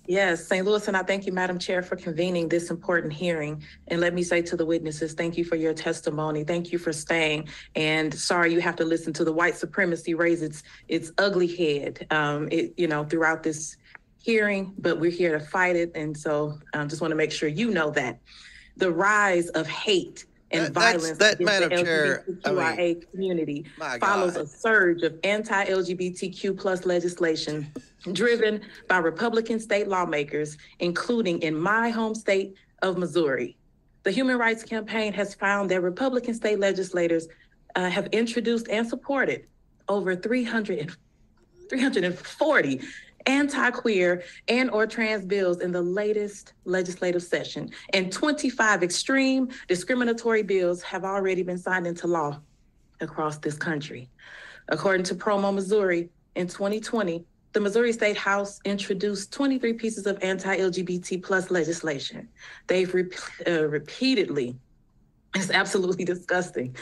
Yes, St. Louis, and I thank you, Madam Chair, for convening this important hearing. And let me say to the witnesses, thank you for your testimony. Thank you for staying. And sorry you have to listen to the white supremacy raise its ugly head, throughout this hearing, but we're here to fight it. And so I just want to make sure you know that. The rise of hate and violence against Madam the Chair, LGBTQIA community follows a surge of anti-LGBTQ plus legislation driven by Republican state lawmakers, including in my home state of Missouri. The Human Rights Campaign has found that Republican state legislators have introduced and supported over 340 anti-queer and or trans bills in the latest legislative session, and 25 extreme discriminatory bills have already been signed into law across this country. According to Promo Missouri, in 2020, the Missouri State House introduced 23 pieces of anti-LGBT plus legislation. They've repeatedly, it's absolutely disgusting,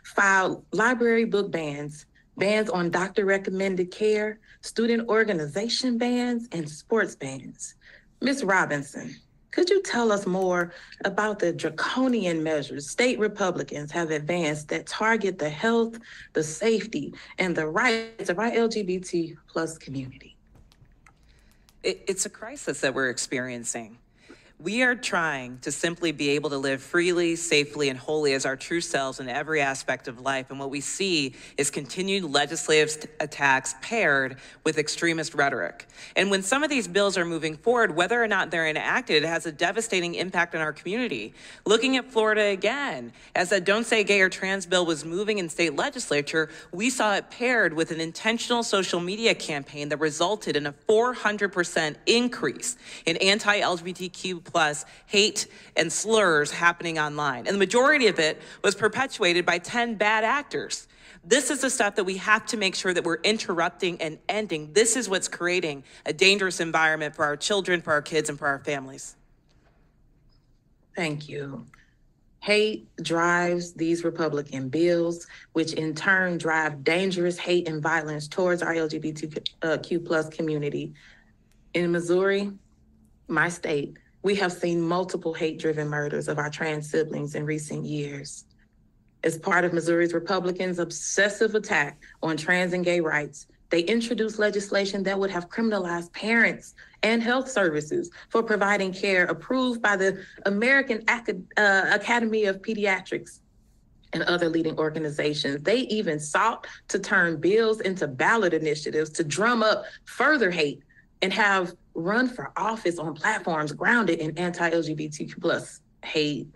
filed library book bans, bans on doctor-recommended care, student organization bans, and sports bans. Ms. Robinson, could you tell us more about the draconian measures state Republicans have advanced that target the health, the safety, and the rights of our LGBT plus community? It's a crisis that we're experiencing. We are trying to simply be able to live freely, safely, and wholly as our true selves in every aspect of life. And what we see is continued legislative attacks paired with extremist rhetoric. And when some of these bills are moving forward, whether or not they're enacted, it has a devastating impact on our community. Looking at Florida again, as a Don't Say Gay or Trans bill was moving in state legislature, we saw it paired with an intentional social media campaign that resulted in a 400% increase in anti-LGBTQ plus hate and slurs happening online. And the majority of it was perpetuated by 10 bad actors. This is the stuff that we have to make sure that we're interrupting and ending. This is what's creating a dangerous environment for our children, for our kids, and for our families. Thank you. Hate drives these Republican bills, which in turn drive dangerous hate and violence towards our LGBTQ plus community. In Missouri, my state, we have seen multiple hate-driven murders of our trans siblings in recent years. As part of Missouri's Republicans' obsessive attack on trans and gay rights, they introduced legislation that would have criminalized parents and health services for providing care approved by the American Academy of Pediatrics and other leading organizations. They even sought to turn bills into ballot initiatives to drum up further hate and have run for office on platforms grounded in anti-LGBTQ plus hate.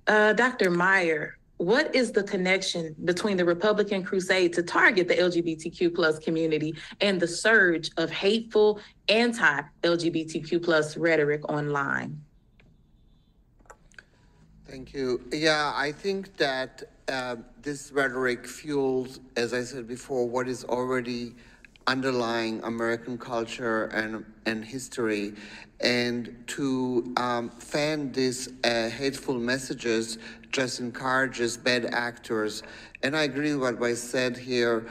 Dr. Meyer, what is the connection between the Republican crusade to target the LGBTQ plus community and the surge of hateful anti-LGBTQ plus rhetoric online? Thank you. Yeah, I think that this rhetoric fuels, as I said before, what is already underlying American culture and history, and to fan these hateful messages just encourages bad actors. And I agree with what was said here.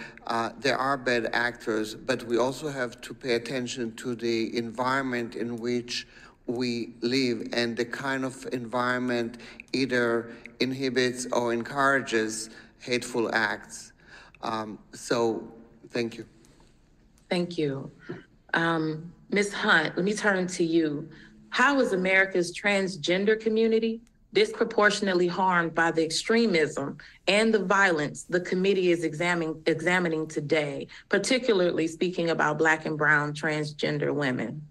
There are bad actors, but we also have to pay attention to the environment in which we live, and the kind of environment either inhibits or encourages hateful acts. So, thank you. Thank you. Ms. Hunt, let me turn to you. How is America's transgender community disproportionately harmed by the extremism and the violence the committee is examining today, particularly speaking about Black and brown transgender women?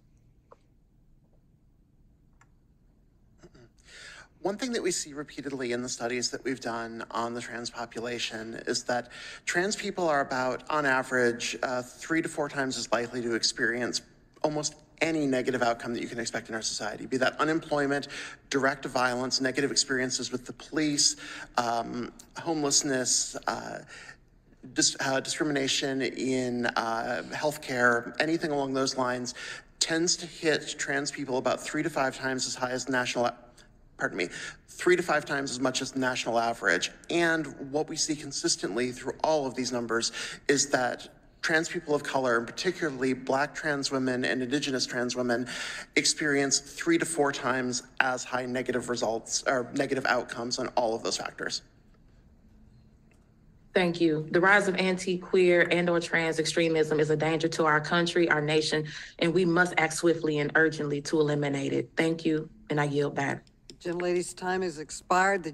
One thing that we see repeatedly in the studies that we've done on the trans population is that trans people are about, on average, 3 to 4 times as likely to experience almost any negative outcome that you can expect in our society, be that unemployment, direct violence, negative experiences with the police, homelessness, discrimination in healthcare, anything along those lines, tends to hit trans people about 3 to 5 times as high as the national 3 to 5 times as much as the national average. And what we see consistently through all of these numbers is that trans people of color, and particularly Black trans women and Indigenous trans women, experience 3 to 4 times as high negative results or negative outcomes on all of those factors. Thank you. The rise of anti-queer and/or trans extremism is a danger to our country, our nation, and we must act swiftly and urgently to eliminate it. Thank you, and I yield back. Gentlelady's time has expired. The